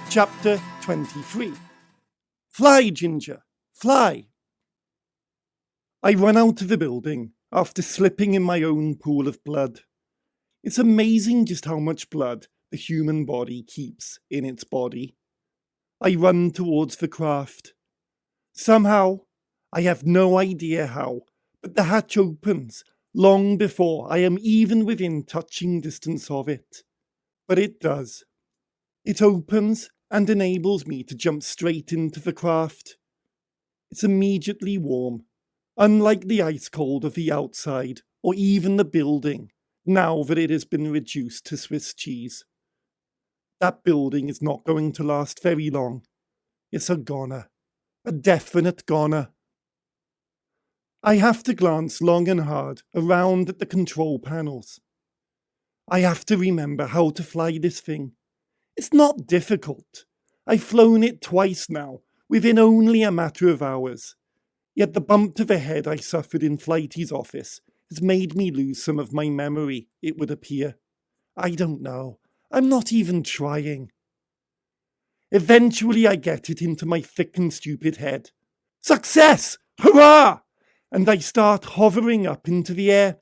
Chapter 23. Fly, Ginger, fly! I run out of the building after slipping in my own pool of blood. It's amazing just how much blood the human body keeps in its body. I run towards the craft. Somehow, I have no idea how, but the hatch opens long before I am even within touching distance of it. But it does. It opens and enables me to jump straight into the craft. It's immediately warm, unlike the ice cold of the outside or even the building, now that it has been reduced to Swiss cheese. That building is not going to last very long. It's a goner. A definite goner. I have to glance long and hard around at the control panels. I have to remember how to fly this thing. It's not difficult. I've flown it twice now, within only a matter of hours. Yet the bump to the head I suffered in Flighty's office has made me lose some of my memory, it would appear. I don't know. I'm not even trying. Eventually I get it into my thick and stupid head. Success! Hurrah! And I start hovering up into the air.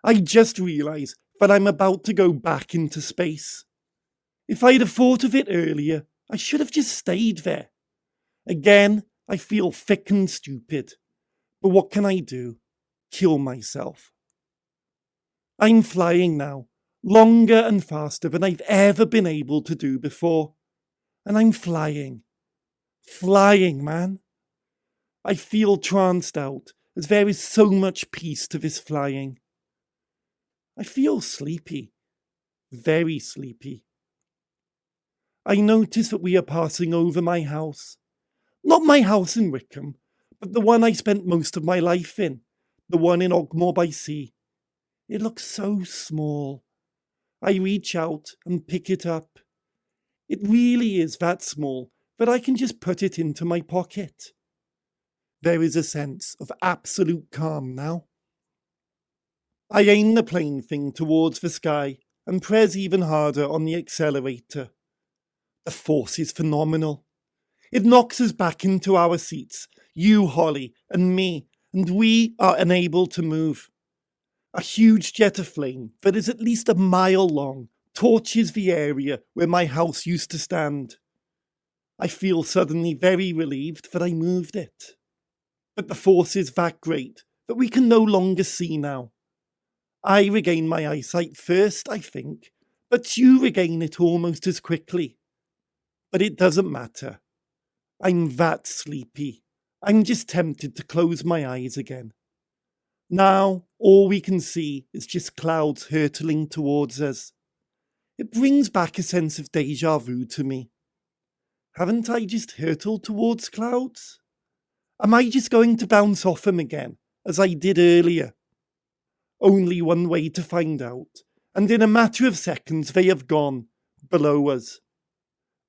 I just realise that I'm about to go back into space. If I'd have thought of it earlier, I should have just stayed there. Again, I feel thick and stupid. But what can I do? Kill myself. I'm flying now, longer and faster than I've ever been able to do before. And I'm flying. Flying, man. I feel tranced out, as there is so much peace to this flying. I feel sleepy. Very sleepy. I notice that we are passing over my house. Not my house in Wickham, but the one I spent most of my life in, the one in Ogmore-by-Sea. It looks so small. I reach out and pick it up. It really is that small that I can just put it into my pocket. There is a sense of absolute calm now. I aim the plane thing towards the sky and press even harder on the accelerator. The force is phenomenal. It knocks us back into our seats, you, Holly, and me, and we are unable to move. A huge jet of flame that is at least a mile long torches the area where my house used to stand. I feel suddenly very relieved that I moved it. But the force is that great that we can no longer see now. I regain my eyesight first, I think, but you regain it almost as quickly. But it doesn't matter. I'm that sleepy. I'm just tempted to close my eyes again. Now, all we can see is just clouds hurtling towards us. It brings back a sense of deja vu to me. Haven't I just hurtled towards clouds? Am I just going to bounce off them again, as I did earlier? Only one way to find out, and in a matter of seconds they have gone, below us.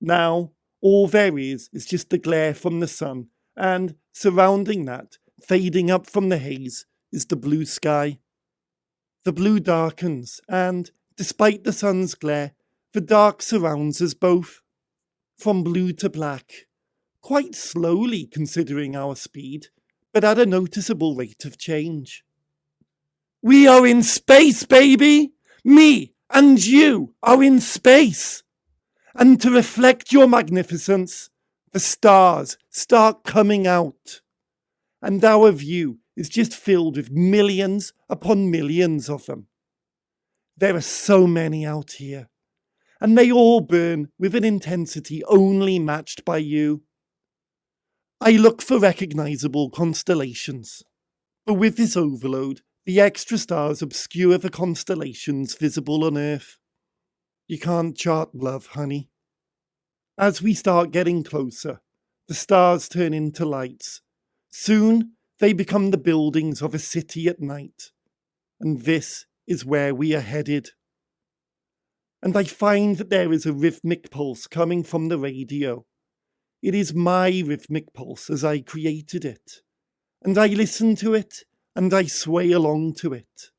Now, all there is just the glare from the sun, and, surrounding that, fading up from the haze, is the blue sky. The blue darkens, and, despite the sun's glare, the dark surrounds us both. From blue to black, quite slowly considering our speed, but at a noticeable rate of change. We are in space, baby! Me and you are in space! And to reflect your magnificence, the stars start coming out. And our view is just filled with millions upon millions of them. There are so many out here, and they all burn with an intensity only matched by you. I look for recognizable constellations, but with this overload, the extra stars obscure the constellations visible on Earth. You can't chart love, honey. As we start getting closer, the stars turn into lights. Soon, they become the buildings of a city at night. And this is where we are headed. And I find that there is a rhythmic pulse coming from the radio. It is my rhythmic pulse as I created it. And I listen to it, and I sway along to it.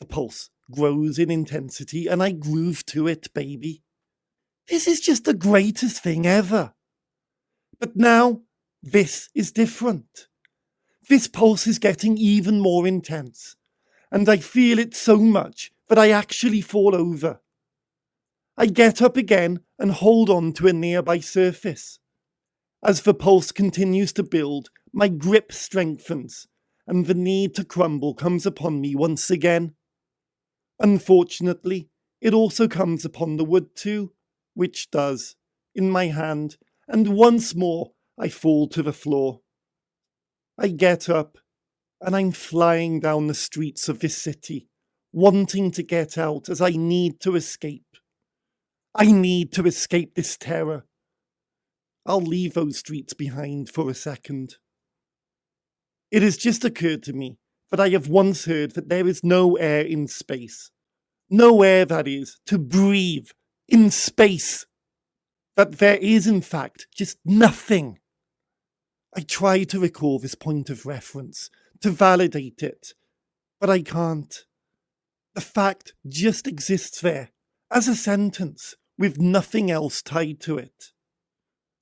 The pulse grows in intensity, and I groove to it, baby. This is just the greatest thing ever. But now, this is different. This pulse is getting even more intense, and I feel it so much that I actually fall over. I get up again and hold on to a nearby surface. As the pulse continues to build, my grip strengthens, and the need to crumble comes upon me once again. Unfortunately, it also comes upon the wood too, which does, in my hand, and once more I fall to the floor. I get up, and I'm flying down the streets of this city, wanting to get out as I need to escape. I need to escape this terror. I'll leave those streets behind for a second. It has just occurred to me that I have once heard that there is no air in space. No air, that is, to breathe in space. That there is, in fact, just nothing. I try to recall this point of reference, to validate it, but I can't. The fact just exists there, as a sentence, with nothing else tied to it.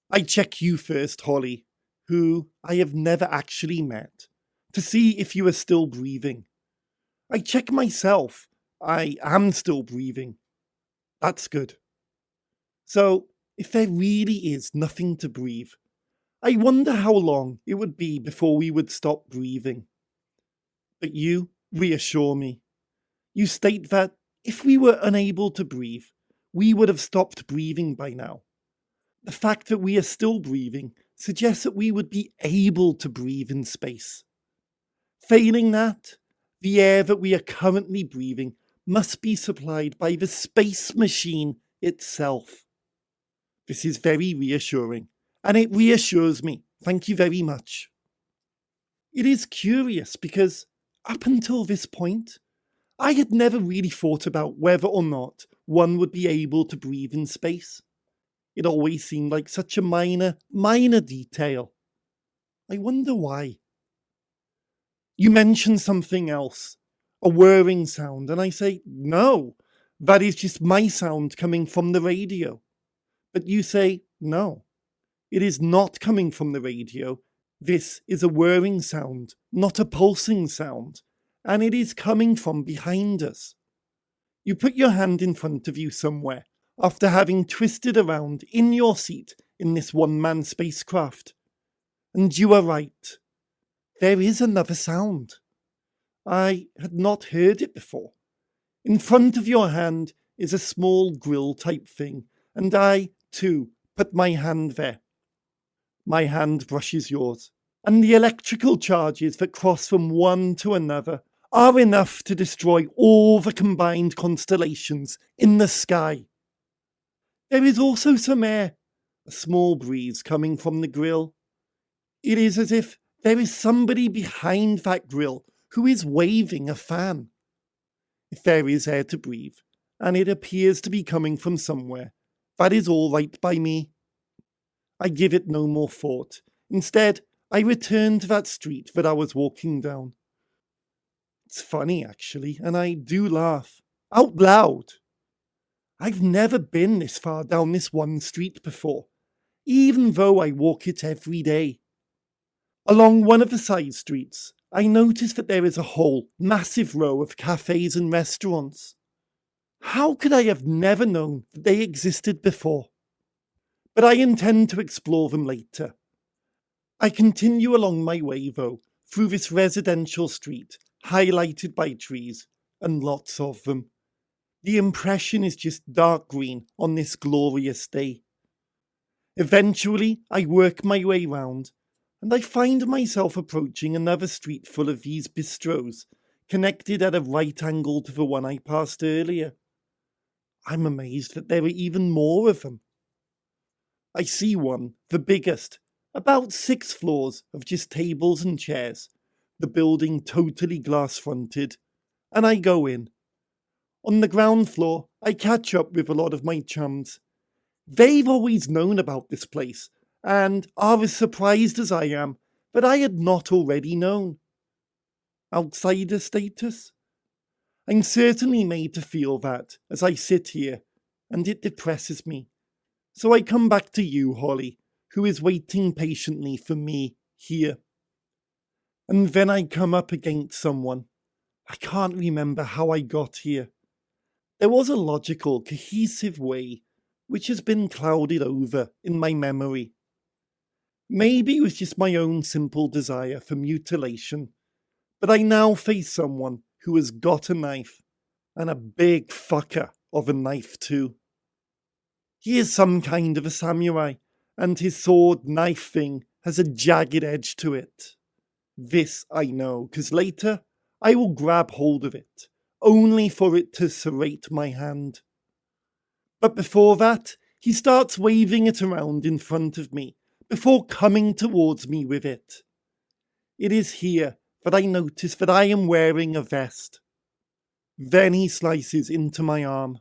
I check you first, Holly, who I have never actually met, to see if you are still breathing. I check myself. I am still breathing. That's good. So, if there really is nothing to breathe, I wonder how long it would be before we would stop breathing. But you reassure me. You state that if we were unable to breathe, we would have stopped breathing by now. The fact that we are still breathing suggests that we would be able to breathe in space. Failing that, the air that we are currently breathing must be supplied by the space machine itself. This is very reassuring, and it reassures me. Thank you very much. It is curious because, up until this point, I had never really thought about whether or not one would be able to breathe in space. It always seemed like such a minor detail. I wonder why. You mention something else, a whirring sound, and I say, no, that is just my sound coming from the radio. But you say, no, it is not coming from the radio. This is a whirring sound, not a pulsing sound, and it is coming from behind us. You put your hand in front of you somewhere, after having twisted around in your seat in this one-man spacecraft. And you are right. There is another sound. I had not heard it before. In front of your hand is a small grill-type thing, and I, too, put my hand there. My hand brushes yours, and the electrical charges that cross from one to another are enough to destroy all the combined constellations in the sky. There is also some air, a small breeze coming from the grill. It is as if there is somebody behind that grill who is waving a fan. If there is air to breathe, and it appears to be coming from somewhere, that is all right by me. I give it no more thought. Instead, I return to that street that I was walking down. It's funny, actually, and I do laugh. Out loud. I've never been this far down this one street before, even though I walk it every day. Along one of the side streets, I notice that there is a whole massive row of cafes and restaurants. How could I have never known that they existed before? But I intend to explore them later. I continue along my way, though, through this residential street, highlighted by trees, and lots of them. The impression is just dark green on this glorious day. Eventually, I work my way round, and I find myself approaching another street full of these bistros, connected at a right angle to the one I passed earlier. I'm amazed that there are even more of them. I see one, the biggest, about 6 floors of just tables and chairs, the building totally glass-fronted, and I go in. On the ground floor, I catch up with a lot of my chums. They've always known about this place, and are as surprised as I am that I had not already known. Outsider status? I'm certainly made to feel that as I sit here, and it depresses me, So I come back to you, Holly, who is waiting patiently for me here. And then I come up against someone. I can't remember how I got here. There was a logical, cohesive way which has been clouded over in my memory. Maybe it was just my own simple desire for mutilation, but I now face someone who has got a knife, and a big fucker of a knife too. He is some kind of a samurai, and his sword knife thing has a jagged edge to it. This I know, 'cause later I will grab hold of it, only for it to serrate my hand. But before that, he starts waving it around in front of me, before coming towards me with it. It is here that I notice that I am wearing a vest. Then he slices into my arm.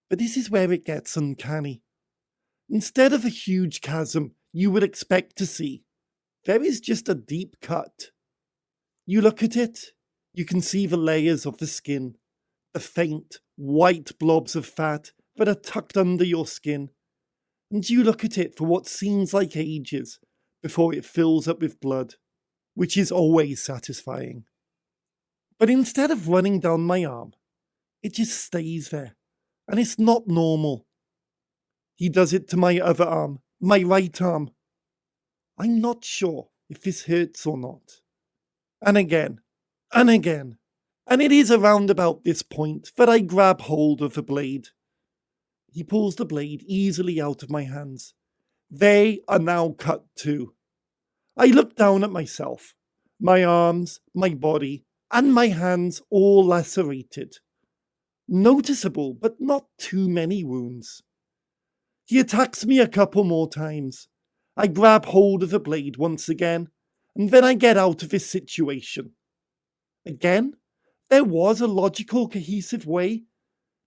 But this is where it gets uncanny. Instead of a huge chasm you would expect to see, there is just a deep cut. You look at it, you can see the layers of the skin, the faint, white blobs of fat that are tucked under your skin, and you look at it for what seems like ages before it fills up with blood, which is always satisfying. But instead of running down my arm, it just stays there, and it's not normal. He does it to my other arm, my right arm. I'm not sure if this hurts or not. And again, and again, and it is around about this point that I grab hold of the blade. He pulls the blade easily out of my hands. They are now cut too. I look down at myself, my arms, my body, and my hands all lacerated. Noticeable, but not too many wounds. He attacks me a couple more times. I grab hold of the blade once again, and then I get out of this situation. Again, there was a logical, cohesive way,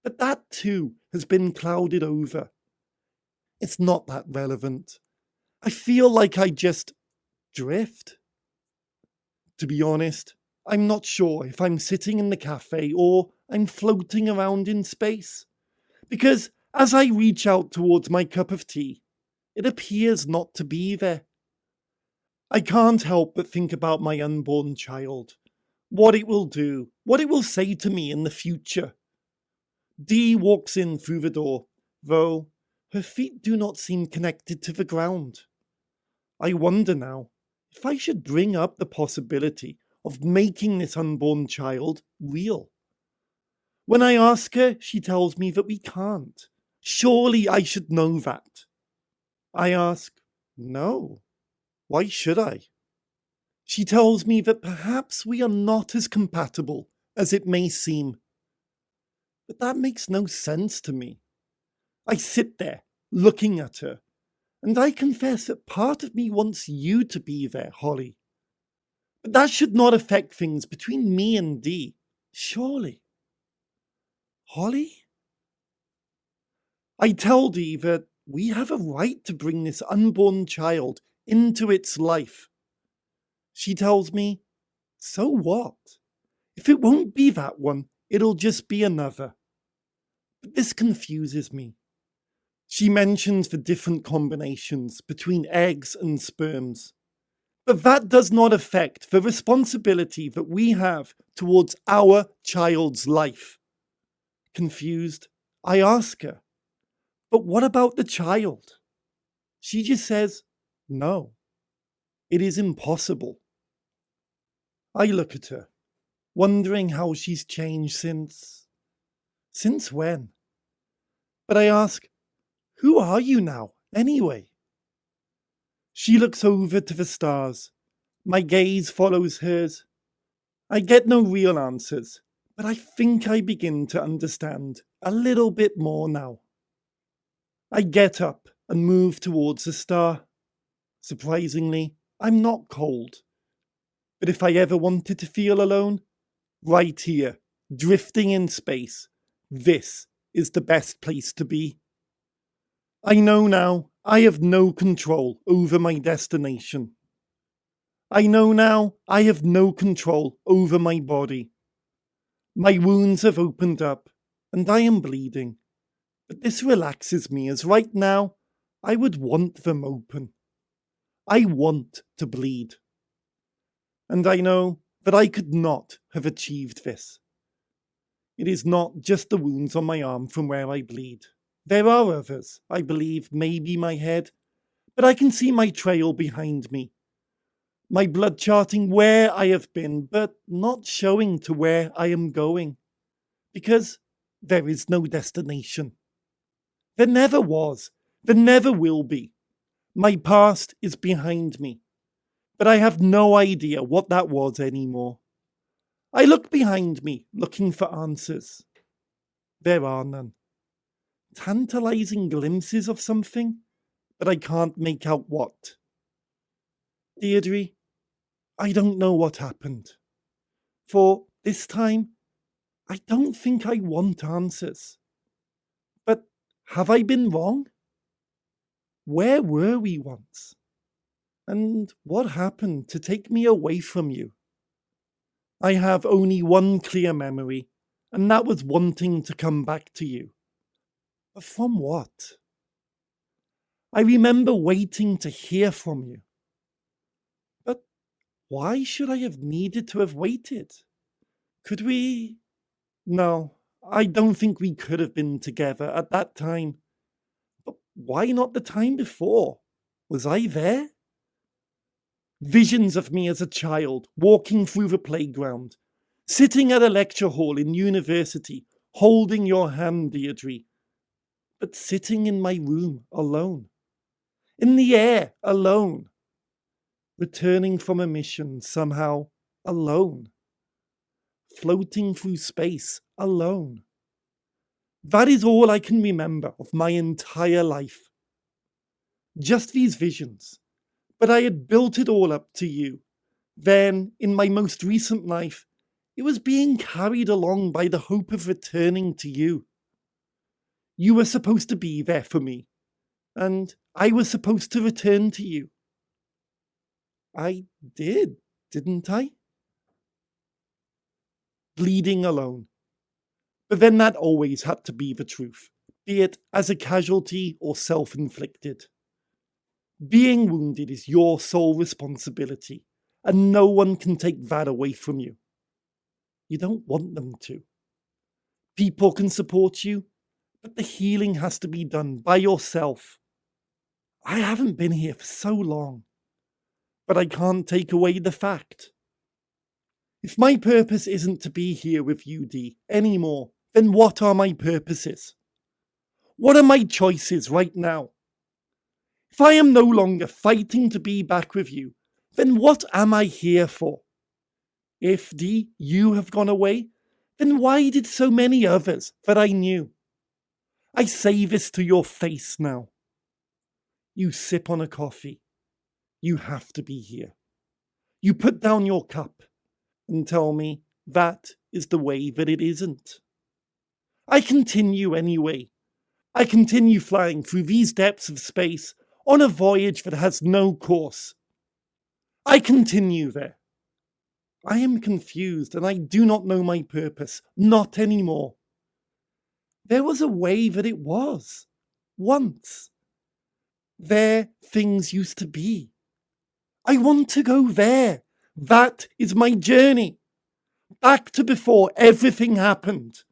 but that too has been clouded over. It's not that relevant. I feel like I just drift. To be honest, I'm not sure if I'm sitting in the cafe or I'm floating around in space. Because as I reach out towards my cup of tea, it appears not to be there. I can't help but think about my unborn child, what it will do, what it will say to me in the future. Dee walks in through the door, though her feet do not seem connected to the ground. I wonder now if I should bring up the possibility of making this unborn child real. When I ask her, she tells me that we can't. Surely I should know that. I ask, no, why should I? She tells me that perhaps we are not as compatible as it may seem. But that makes no sense to me. I sit there, looking at her, and I confess that part of me wants you to be there, Holly. But that should not affect things between me and Dee, surely. Holly? I tell Dee that we have a right to bring this unborn child into its life. She tells me, so what? If it won't be that one, it'll just be another. But this confuses me. She mentions the different combinations between eggs and sperms. But that does not affect the responsibility that we have towards our child's life. Confused, I ask her, but what about the child? She just says, no, it is impossible. I look at her, wondering how she's changed since when? But I ask, who are you now, anyway? She looks over to the stars. My gaze follows hers. I get no real answers, but I think I begin to understand a little bit more now. I get up and move towards the star. Surprisingly, I'm not cold. But if I ever wanted to feel alone, right here, drifting in space, this is the best place to be. I know now I have no control over my destination. I know now I have no control over my body. My wounds have opened up, and I am bleeding. But this relaxes me, as right now I would want them open. I want to bleed. And I know that I could not have achieved this. It is not just the wounds on my arm from where I bleed. There are others, I believe, maybe my head, but I can see my trail behind me. My blood charting where I have been, but not showing to where I am going. Because there is no destination. There never was. There never will be. My past is behind me. But I have no idea what that was anymore. I look behind me, looking for answers. There are none. Tantalizing glimpses of something, but I can't make out what. Deirdre, I don't know what happened. For this time, I don't think I want answers. But have I been wrong? Where were we once? And what happened to take me away from you? I have only one clear memory, and that was wanting to come back to you. But from what? I remember waiting to hear from you. But why should I have needed to have waited? Could we? No, I don't think we could have been together at that time. But why not the time before? Was I there? Visions of me as a child, walking through the playground, sitting at a lecture hall in university, holding your hand, Deirdre, but sitting in my room alone, in the air alone, returning from a mission somehow alone, floating through space alone. That is all I can remember of my entire life. Just these visions. But I had built it all up to you. Then, in my most recent life, it was being carried along by the hope of returning to you. You were supposed to be there for me, and I was supposed to return to you. I did, didn't I? Bleeding alone. But then that always had to be the truth, be it as a casualty or self-inflicted. Being wounded is your sole responsibility, and no one can take that away from you. You don't want them to. People can support you, but the healing has to be done by yourself. I haven't been here for so long, but I can't take away the fact. If my purpose isn't to be here with you, Dee, anymore, then what are my purposes? What are my choices right now? If I am no longer fighting to be back with you, then what am I here for? If, Dee, you have gone away, then why did so many others that I knew? I say this to your face now. You sip on a coffee. You have to be here. You put down your cup and tell me that is the way that it isn't. I continue anyway. I continue flying through these depths of space on a voyage that has no course. I continue there. I am confused and I do not know my purpose, not anymore. There was a way that it was, once. There things used to be. I want to go there. That is my journey. Back to before everything happened.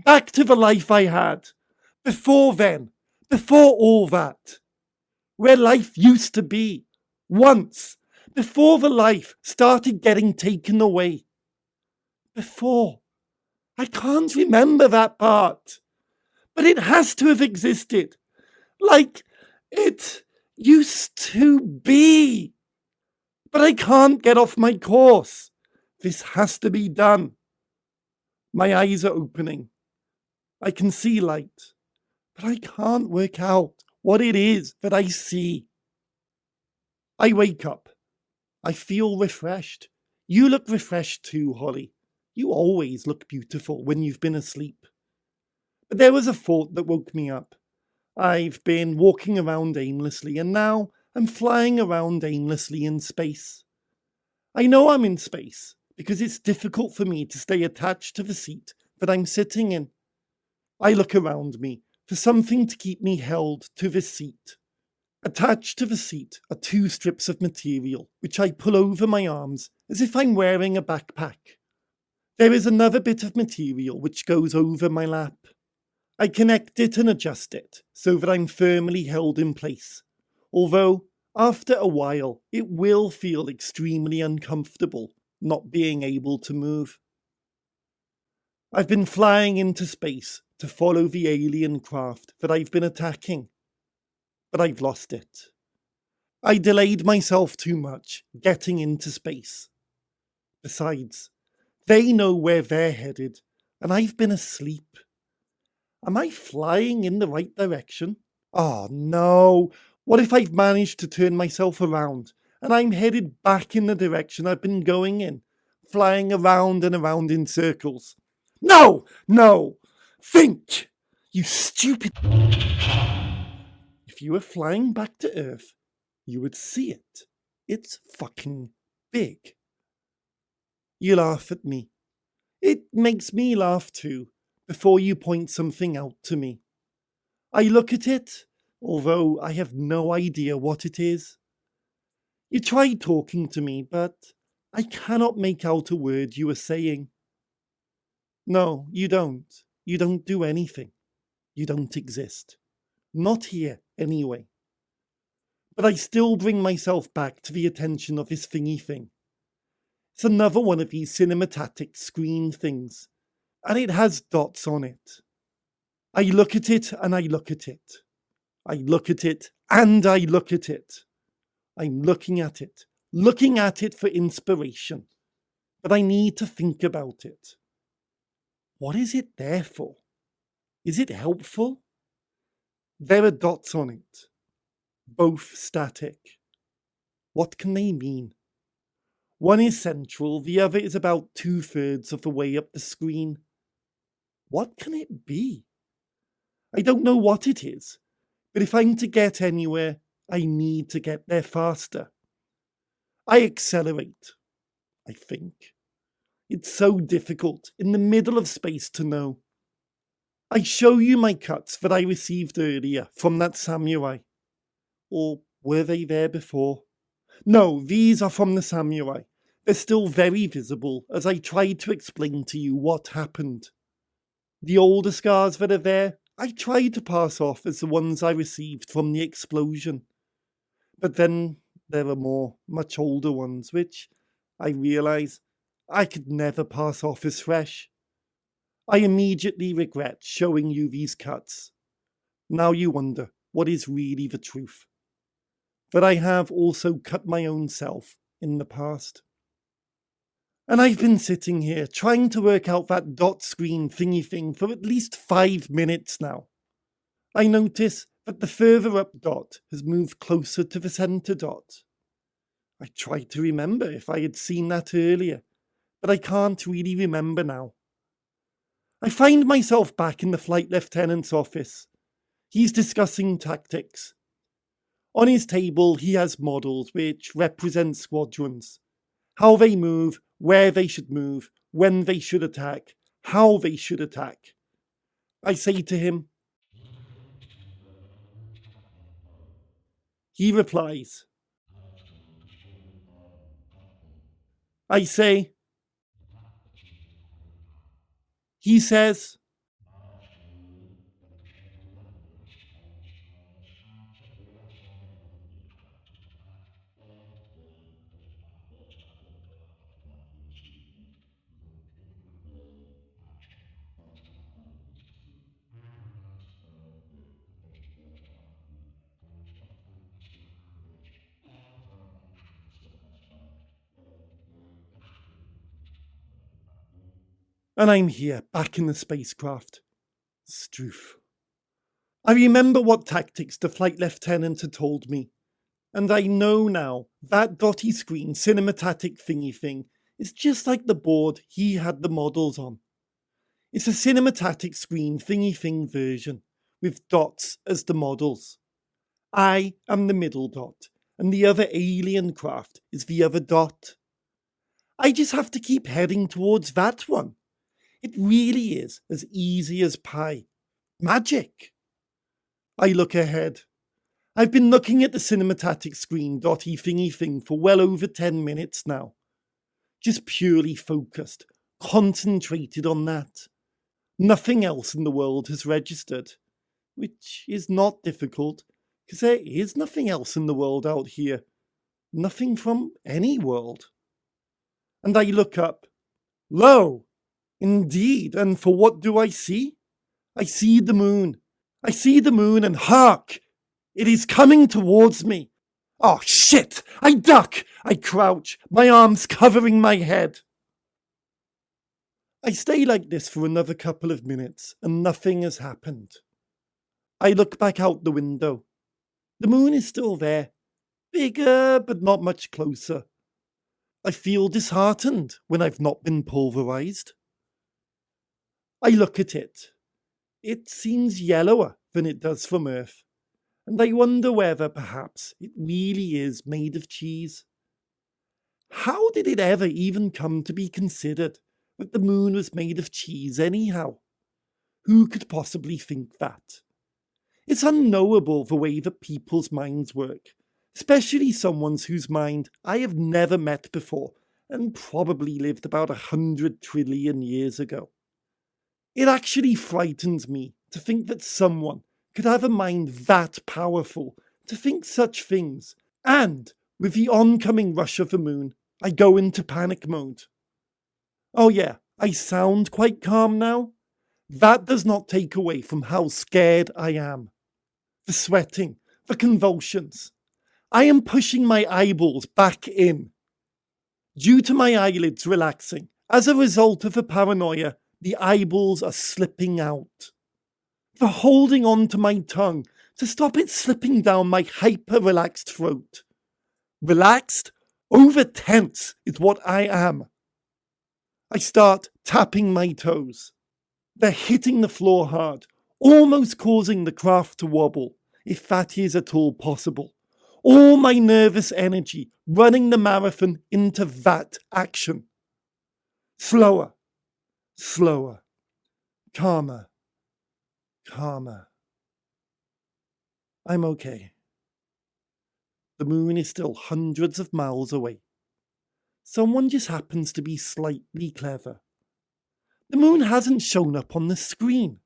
Back to the life I had. Before then. Before all that. Where life used to be. Once. Before the life started getting taken away. Before. I can't remember that part. But it has to have existed. Like it used to be. But I can't get off my course. This has to be done. My eyes are opening. I can see light. But I can't work out what it is that I see. I wake up. I feel refreshed. You look refreshed too, Holly. You always look beautiful when you've been asleep. But there was a thought that woke me up. I've been walking around aimlessly, and now I'm flying around aimlessly in space. I know I'm in space, because it's difficult for me to stay attached to the seat that I'm sitting in. I look around me, for something to keep me held to the seat. Attached to the seat are 2 strips of material, which I pull over my arms as if I'm wearing a backpack. There is another bit of material which goes over my lap. I connect it and adjust it so that I'm firmly held in place, although after a while it will feel extremely uncomfortable not being able to move. I've been flying into space to follow the alien craft that I've been attacking, but I've lost it. I delayed myself too much getting into space. Besides, they know where they're headed, and I've been asleep. Am I flying in the right direction? Oh no! What if I've managed to turn myself around and I'm headed back in the direction I've been going in, flying around and around in circles? No! No! Think! You stupid... If you were flying back to Earth, you would see it. It's fucking big. You laugh at me. It makes me laugh too, before you point something out to me. I look at it, although I have no idea what it is. You try talking to me, but I cannot make out a word you are saying. No, you don't. You don't do anything. You don't exist. Not here, anyway. But I still bring myself back to the attention of this thingy thing. It's another one of these cinematic screen things, and it has dots on it. I look at it and I look at it. I look at it and I look at it. I'm looking at it for inspiration, but I need to think about it. What is it there for? Is it helpful? There are dots on it, both static. What can they mean? One is central, the other is about 2/3 of the way up the screen. What can it be? I don't know what it is, but if I'm to get anywhere, I need to get there faster. I accelerate, I think. It's so difficult in the middle of space to know. I show you my cuts that I received earlier from that samurai. Or were they there before? No, these are from the samurai. They're still very visible as I tried to explain to you what happened. The older scars that are there, I tried to pass off as the ones I received from the explosion. But then there are more, much older ones, which I realise I could never pass off as fresh. I immediately regret showing you these cuts. Now you wonder what is really the truth. That I have also cut my own self in the past. And I've been sitting here trying to work out that dot screen thingy thing for at least 5 minutes now. I notice that the further up dot has moved closer to the centre dot. I tried to remember if I had seen that earlier, but I can't really remember now. I find myself back in the flight lieutenant's office. He's discussing tactics. On his table he has models which represent squadrons. How they move, where they should move, when they should attack, how they should attack. I say to him. He replies. I say. He says. And I'm here, back in the spacecraft. Stroof. I remember what tactics the flight lieutenant had told me, and I know now that dotty screen cinematic thingy thing is just like the board he had the models on. It's a cinematic screen thingy thing version, with dots as the models. I am the middle dot, and the other alien craft is the other dot. I just have to keep heading towards that one. It really is as easy as pie. Magic. I look ahead. I've been looking at the cinematic screen dotty thingy thing for well over 10 minutes now. Just purely focused, concentrated on that. Nothing else in the world has registered, which is not difficult, because there is nothing else in the world out here. Nothing from any world. And I look up. Lo! Indeed, and for what do I see? I see the moon. I see the moon, and hark! It is coming towards me. Oh, shit! I duck! I crouch, my arms covering my head. I stay like this for another couple of minutes, and nothing has happened. I look back out the window. The moon is still there. Bigger, but not much closer. I feel disheartened when I've not been pulverized. I look at it. It seems yellower than it does from Earth, and I wonder whether perhaps it really is made of cheese. How did it ever even come to be considered that the moon was made of cheese anyhow? Who could possibly think that? It's unknowable the way that people's minds work, especially someone's whose mind I have never met before and probably lived about 100 trillion years ago. It actually frightens me to think that someone could have a mind that powerful to think such things, and with the oncoming rush of the moon, I go into panic mode. Oh yeah, I sound quite calm now. That does not take away from how scared I am. The sweating, the convulsions. I am pushing my eyeballs back in. Due to my eyelids relaxing, as a result of the paranoia, the eyeballs are slipping out. The holding on to my tongue to stop it slipping down my hyper-relaxed throat. Relaxed? Over tense is what I am. I start tapping my toes. They're hitting the floor hard, almost causing the craft to wobble, if that is at all possible. All my nervous energy running the marathon into that action. Slower, slower, calmer, calmer. I'm okay. The moon is still hundreds of miles away. Someone just happens to be slightly clever. The moon hasn't shown up on the screen.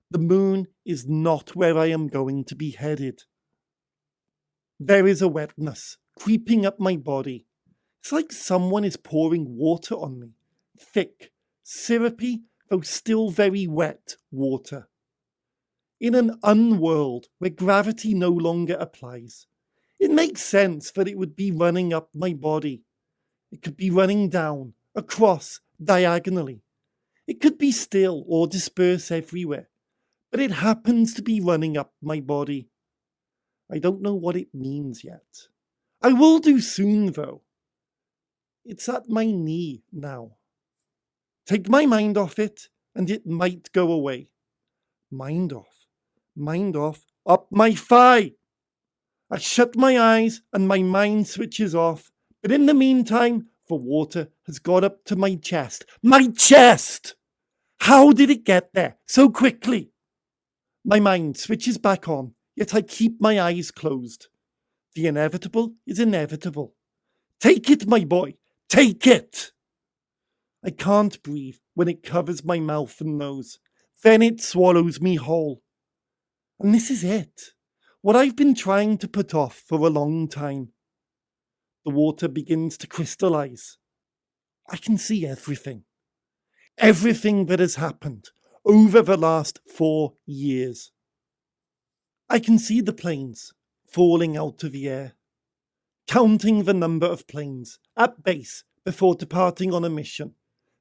The moon is not where I am going to be headed. There is a wetness creeping up my body. It's like someone is pouring water on me. Thick, syrupy, though still very wet water. In an unworld where gravity no longer applies, it makes sense that it would be running up my body. It could be running down, across, diagonally. It could be still or disperse everywhere, but it happens to be running up my body. I don't know what it means yet. I will do soon, though. It's at my knee now. Take my mind off it, and it might go away. Mind off, up my thigh. I shut my eyes, and my mind switches off, but in the meantime, the water has got up to my chest. My chest! How did it get there so quickly? My mind switches back on, yet I keep my eyes closed. The inevitable is inevitable. Take it, my boy, take it! I can't breathe when it covers my mouth and nose. Then it swallows me whole. And this is it, what I've been trying to put off for a long time. The water begins to crystallize. I can see everything. Everything that has happened over the last 4 years. I can see the planes falling out of the air, counting the number of planes at base before departing on a mission,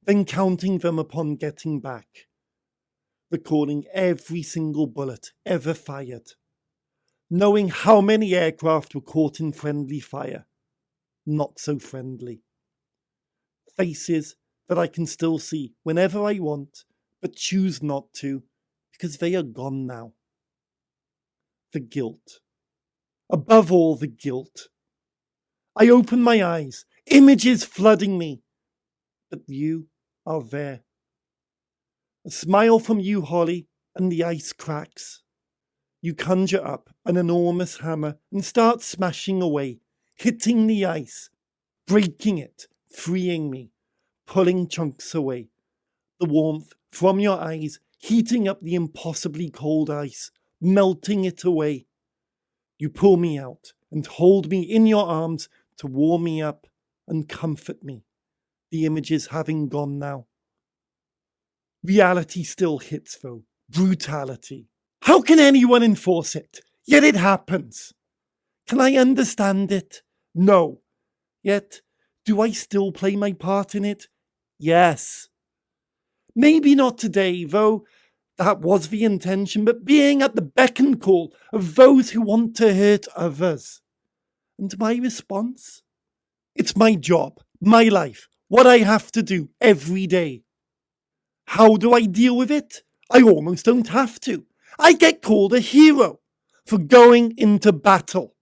then counting them upon getting back, recording every single bullet ever fired, knowing how many aircraft were caught in friendly fire, not so friendly. Faces that I can still see whenever I want, but choose not to, because they are gone now. The guilt. Above all, the guilt. I open my eyes, images flooding me, but you are there. A smile from you, Holly, and the ice cracks. You conjure up an enormous hammer and start smashing away, hitting the ice, breaking it, freeing me, pulling chunks away. The warmth from your eyes heating up the impossibly cold ice, melting it away. You pull me out and hold me in your arms to warm me up and comfort me, the images having gone now. Reality still hits though, brutality. How can anyone enforce it? Yet it happens. Can I understand it? No. Yet, do I still play my part in it? Yes. Maybe not today, though that was the intention, but being at the beck and call of those who want to hurt others. And my response? It's my job, my life, what I have to do every day. How do I deal with it? I almost don't have to. I get called a hero for going into battle.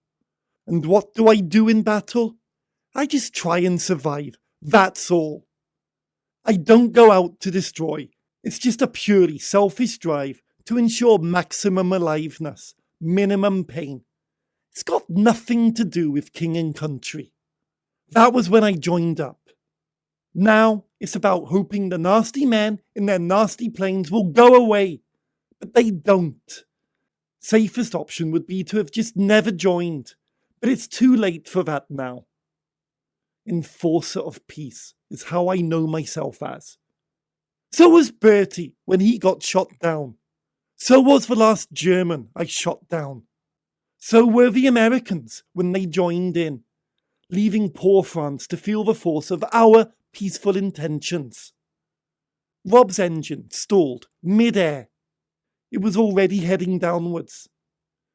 And what do I do in battle? I just try and survive. That's all. I don't go out to destroy. It's just a purely selfish drive to ensure maximum aliveness, minimum pain. It's got nothing to do with king and country. That was when I joined up. Now it's about hoping the nasty men in their nasty planes will go away. But they don't. Safest option would be to have just never joined. But it's too late for that now. Enforcer of peace is how I know myself as. So was Bertie when he got shot down. So was the last German I shot down. So were the Americans when they joined in, leaving poor France to feel the force of our peaceful intentions. Rob's engine stalled mid-air. It was already heading downwards.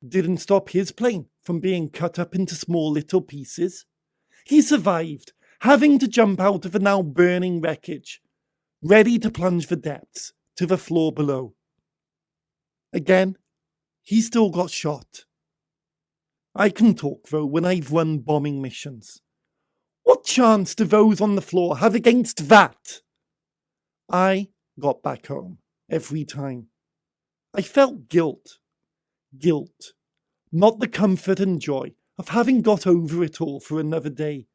Didn't stop his plane from being cut up into small little pieces. He survived, having to jump out of the now burning wreckage, ready to plunge the depths to the floor below. Again, he still got shot. I can talk, though, when I've run bombing missions. What chance do those on the floor have against that? I got back home every time. I felt guilt. Guilt. Not the comfort and joy of having got over it all for another day.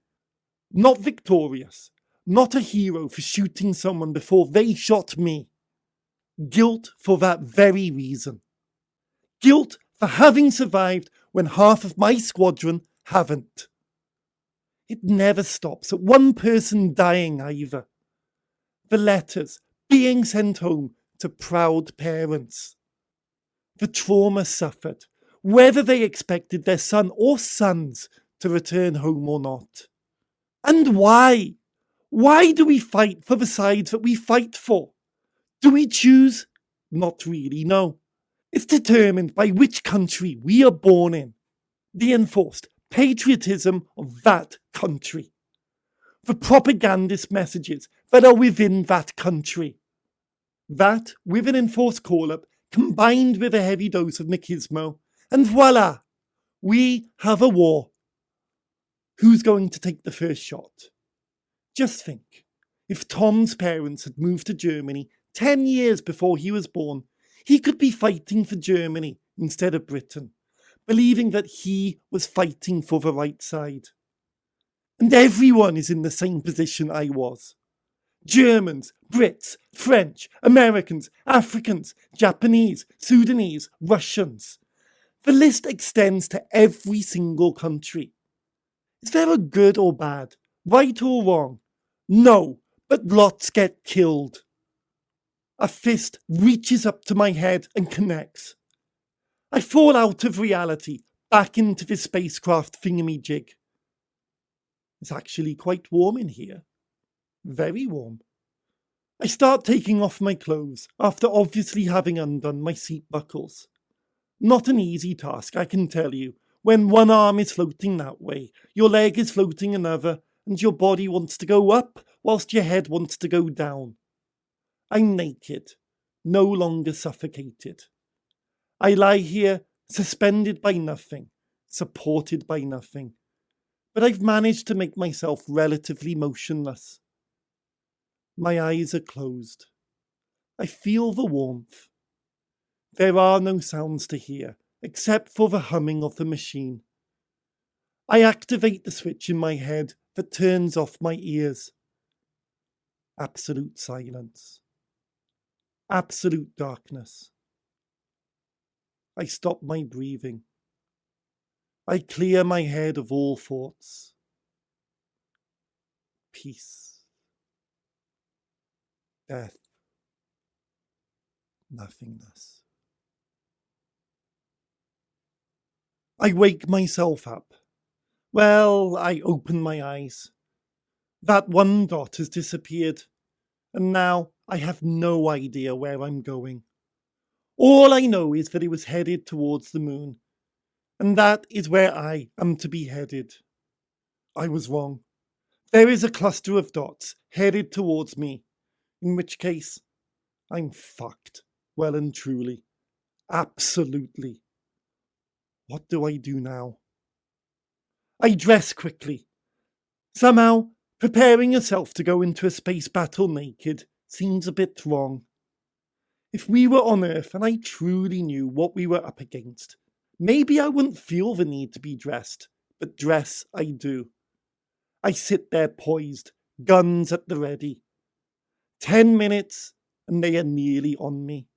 Not victorious. Not a hero for shooting someone before they shot me. Guilt for that very reason. Guilt for having survived when half of my squadron haven't. It never stops at one person dying either. The letters being sent home to proud parents. The trauma suffered, whether they expected their son or sons to return home or not. And why? Why do we fight for the sides that we fight for? Do we choose? Not really, no. It's determined by which country we are born in. The enforced patriotism of that country. The propagandist messages that are within that country. That, with an enforced call-up, combined with a heavy dose of machismo, and voila! We have a war. Who's going to take the first shot? Just think, if Tom's parents had moved to Germany 10 years before he was born, he could be fighting for Germany instead of Britain, believing that he was fighting for the right side. And everyone is in the same position I was. Germans, Brits, French, Americans, Africans, Japanese, Sudanese, Russians. The list extends to every single country. Is there a good or bad, right or wrong? No, but lots get killed. A fist reaches up to my head and connects. I fall out of reality, back into this spacecraft thingamajig. It's actually quite warm in here. Very warm. I start taking off my clothes after obviously having undone my seat buckles. Not an easy task, I can tell you, when one arm is floating that way, your leg is floating another, and your body wants to go up whilst your head wants to go down. I'm naked, no longer suffocated. I lie here, suspended by nothing, supported by nothing, but I've managed to make myself relatively motionless. My eyes are closed. I feel the warmth. There are no sounds to hear, except for the humming of the machine. I activate the switch in my head that turns off my ears. Absolute silence. Absolute darkness. I stop my breathing. I clear my head of all thoughts. Peace. Death. Nothingness. I wake myself up. Well, I open my eyes. That one dot has disappeared, and now I have no idea where I'm going. All I know is that it was headed towards the moon, and that is where I am to be headed. I was wrong. There is a cluster of dots headed towards me, in which case I'm fucked, well and truly. Absolutely. What do I do now? I dress quickly. Somehow, preparing yourself to go into a space battle naked seems a bit wrong. If we were on Earth and I truly knew what we were up against, maybe I wouldn't feel the need to be dressed, but dress I do. I sit there poised, guns at the ready. 10 minutes and they are nearly on me.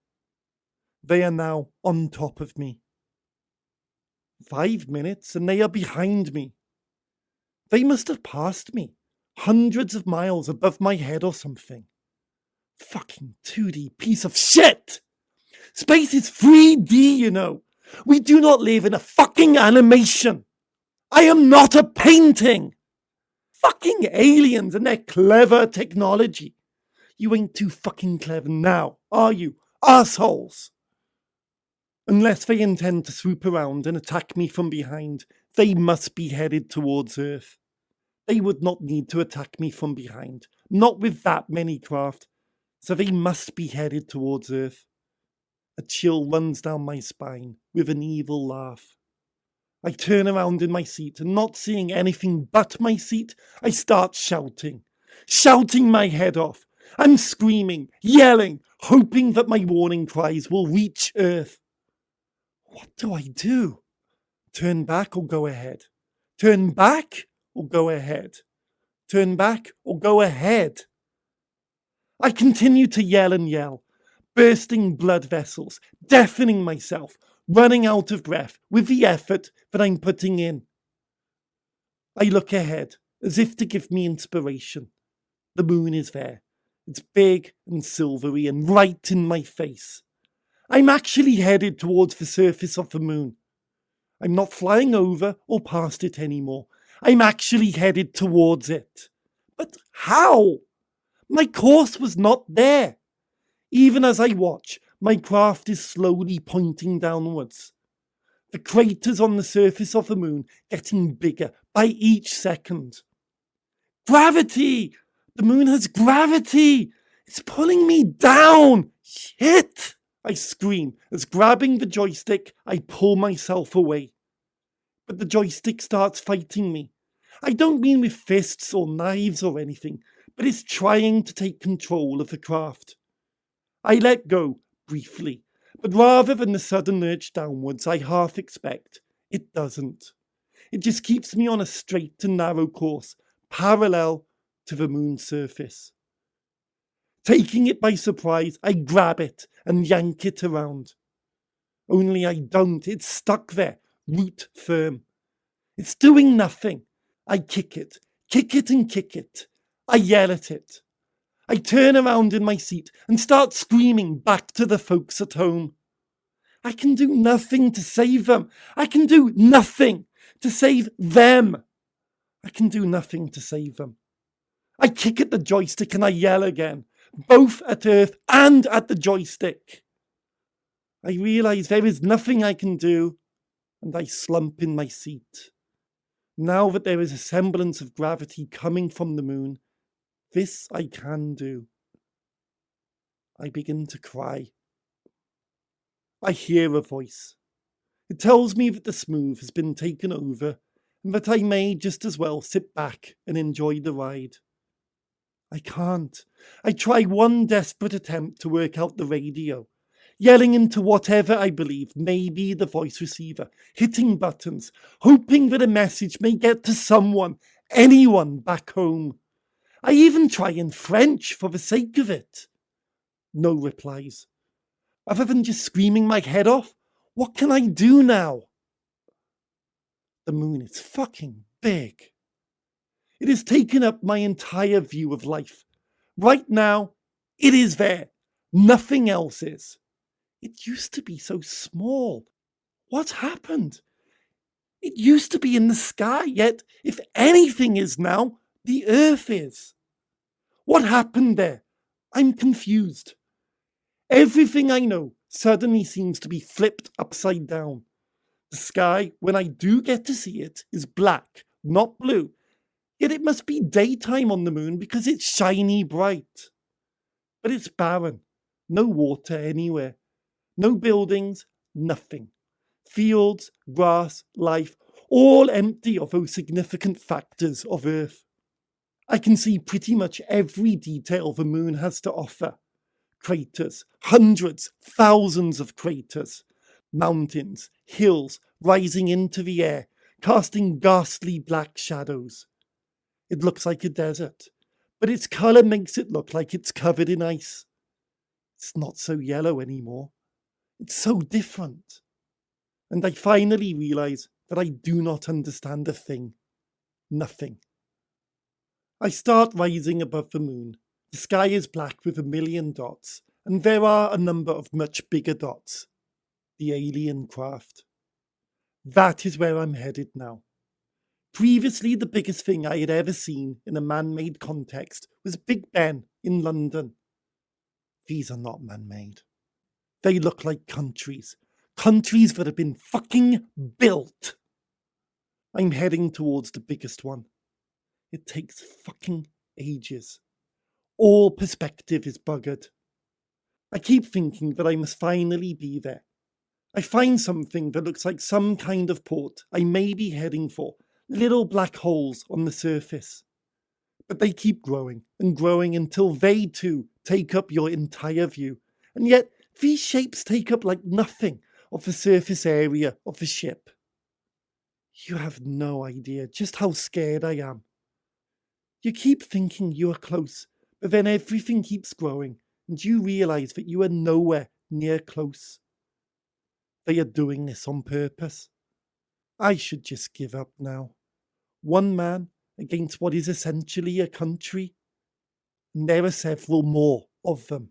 They are now on top of me. 5 minutes and they are behind me. They must have passed me, hundreds of miles above my head or something. Fucking 2D piece of shit! Space is 3D, you know. We do not live in a fucking animation. I am not a painting. Fucking aliens and their clever technology. You ain't too fucking clever now, are you, assholes? Unless they intend to swoop around and attack me from behind, they must be headed towards Earth. They would not need to attack me from behind, not with that many craft, so they must be headed towards Earth. A chill runs down my spine with an evil laugh. I turn around in my seat and not seeing anything but my seat, I start shouting my head off. I'm screaming, yelling, hoping that my warning cries will reach Earth. What do I do? Turn back or go ahead? Turn back or go ahead? Turn back or go ahead? I continue to yell and yell, bursting blood vessels, deafening myself, running out of breath with the effort that I'm putting in. I look ahead, as if to give me inspiration. The moon is there. It's big and silvery and right in my face. I'm actually headed towards the surface of the moon. I'm not flying over or past it anymore. I'm actually headed towards it. But how? My course was not there. Even as I watch, my craft is slowly pointing downwards. The craters on the surface of the moon getting bigger by each second. Gravity! The moon has gravity! It's pulling me down! Shit! I scream as grabbing the joystick, I pull myself away. But the joystick starts fighting me. I don't mean with fists or knives or anything, but it's trying to take control of the craft. I let go, briefly, but rather than the sudden lurch downwards I half expect, it doesn't. It just keeps me on a straight and narrow course, parallel to the moon's surface. Taking it by surprise, I grab it and yank it around. Only I don't, it's stuck there, root firm. It's doing nothing. I kick it and kick it. I yell at it. I turn around in my seat and start screaming back to the folks at home. I can do nothing to save them. I can do nothing to save them. I can do nothing to save them. I kick at the joystick and I yell again, both at Earth and at the joystick. I realise there is nothing I can do, and I slump in my seat. Now that there is a semblance of gravity coming from the moon, this I can do. I begin to cry. I hear a voice. It tells me that the smooth has been taken over and that I may just as well sit back and enjoy the ride. I can't. I try one desperate attempt to work out the radio. yelling into whatever I believe may be the voice receiver, hitting buttons, hoping that a message may get to someone, anyone back home. I even try in French for the sake of it. No replies. Other than just screaming my head off, what can I do now? The moon is fucking big. It has taken up my entire view of life. Right now, it is there. Nothing else is. It used to be so small. What happened? It used to be in the sky, yet if anything is now, the earth is. What happened there? I'm confused. Everything I know suddenly seems to be flipped upside down. The sky, when I do get to see it, is black, not blue. Yet it must be daytime on the moon because it's shiny bright. But it's barren. No water anywhere. No buildings, nothing. Fields, grass, life, all empty of those significant factors of Earth. I can see pretty much every detail the moon has to offer. Craters, hundreds, thousands of craters. Mountains, hills rising into the air, casting ghastly black shadows. It looks like a desert, but its colour makes it look like it's covered in ice. It's not so yellow anymore. It's so different. And I finally realise that I do not understand a thing. Nothing. I start rising above the moon. The sky is black with a million dots, and there are a number of much bigger dots. The alien craft. That is where I'm headed now. Previously, the biggest thing I had ever seen in a man-made context was Big Ben in London. These are not man-made. They look like countries. Countries that have been fucking built. I'm heading towards the biggest one. It takes fucking ages. All perspective is buggered. I keep thinking that I must finally be there. I find something that looks like some kind of port I may be heading for. Little black holes on the surface. But they keep growing and growing until they too take up your entire view. And yet, these shapes take up like nothing of the surface area of the ship. You have no idea just how scared I am. You keep thinking you are close, but then everything keeps growing, and you realise that you are nowhere near close. They are doing this on purpose. I should just give up now. One man against what is essentially a country. And there are several more of them.